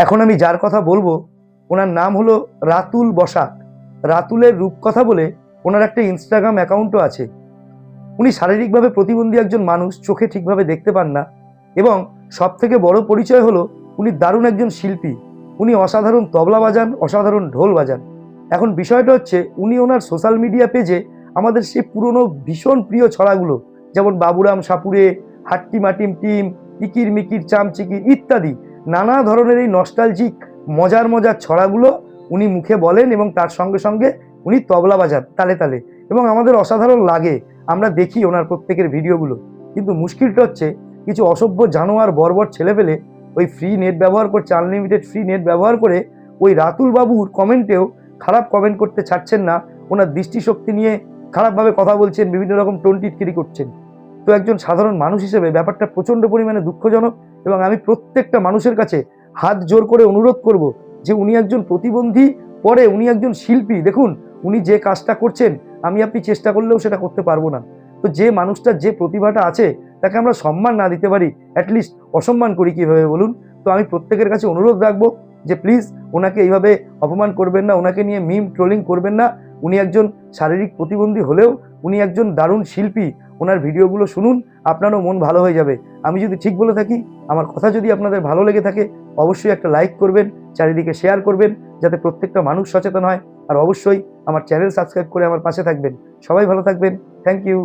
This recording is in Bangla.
এখন আমি যার কথা বলবো ওনার নাম হলো রাতুল বসাক। রাতুলের রূপকথা বলে ওনার একটা ইনস্টাগ্রাম অ্যাকাউন্টও আছে। উনি শারীরিকভাবে প্রতিবন্ধী একজন মানুষ, চোখে ঠিকভাবে দেখতে পান না, এবং সব থেকে বড় পরিচয় হলো উনি দারুণ একজন শিল্পী। উনি অসাধারণ তবলা বাজান, অসাধারণ ঢোল বাজান। এখন বিষয়টা হচ্ছে উনি ওনার সোশ্যাল মিডিয়া পেজে আমাদের সেই পুরনো ভীষণ প্রিয় ছড়াগুলো, যেমন বাবুরাম সাপুরে, হাট্টি মাটিম টিম, ইকির মিকির চামচিকির ইত্যাদি নানা ধরনের এই নস্টালজিক মজার মজার ছড়াগুলো উনি মুখে বলেন এবং তার সঙ্গে সঙ্গে উনি তবলা বাজান তালে তালে, এবং আমাদের অসাধারণ লাগে। আমরা দেখি ওনার প্রত্যেকের ভিডিওগুলো। কিন্তু মুশকিলটা হচ্ছে কিছু অসভ্য জানোয়ার বর্বর ছেলেপেলে ওই ফ্রি নেট ব্যবহার করছে, আনলিমিটেড ফ্রি নেট ব্যবহার করে ওই রাতুল বাবুর কমেন্টেও খারাপ কমেন্ট করতে ছাড়ছেন না। ওনার দৃষ্টিশক্তি নিয়ে খারাপভাবে কথা বলছেন, বিভিন্ন রকম টোন টিটকিরি করছেন। তো একজন সাধারণ মানুষ হিসেবে ব্যাপারটা প্রচণ্ড পরিমাণে দুঃখজনক, এবং আমি প্রত্যেকটা মানুষের কাছে হাত জোর করে অনুরোধ করব যে উনি একজন প্রতিবন্ধী, পরে উনি একজন শিল্পী। দেখুন উনি যে কাজটা করছেন আমি আপনি চেষ্টা করলেও সেটা করতে পারবো না। তো যে মানুষটার যে প্রতিভাটা আছে তাকে আমরা সম্মান না দিতে পারি, অ্যাটলিস্ট অসম্মান করি কীভাবে বলুন? তো আমি প্রত্যেকের কাছে অনুরোধ রাখবো যে প্লিজ ওনাকে এইভাবে অপমান করবেন না, ওনাকে নিয়ে মিম ট্রোলিং করবেন না। উনি একজন শারীরিক প্রতিবন্ধী হলেও উনি একজন দারুণ শিল্পী। ওনার ভিডিওগুলো শুনুন, আপনারও মন ভালো হয়ে যাবে। আমি যদি ঠিক বলে থাকি, আমার কথা যদি আপনাদের ভালো লেগে থাকে, অবশ্যই একটা লাইক করবেন, চারিদিকে শেয়ার করবেন, যাতে প্রত্যেকটা মানুষ সচেতন হয়। আর অবশ্যই আমার চ্যানেল সাবস্ক্রাইব করে আমার পাশে থাকবেন। সবাই ভালো থাকবেন। Thank you.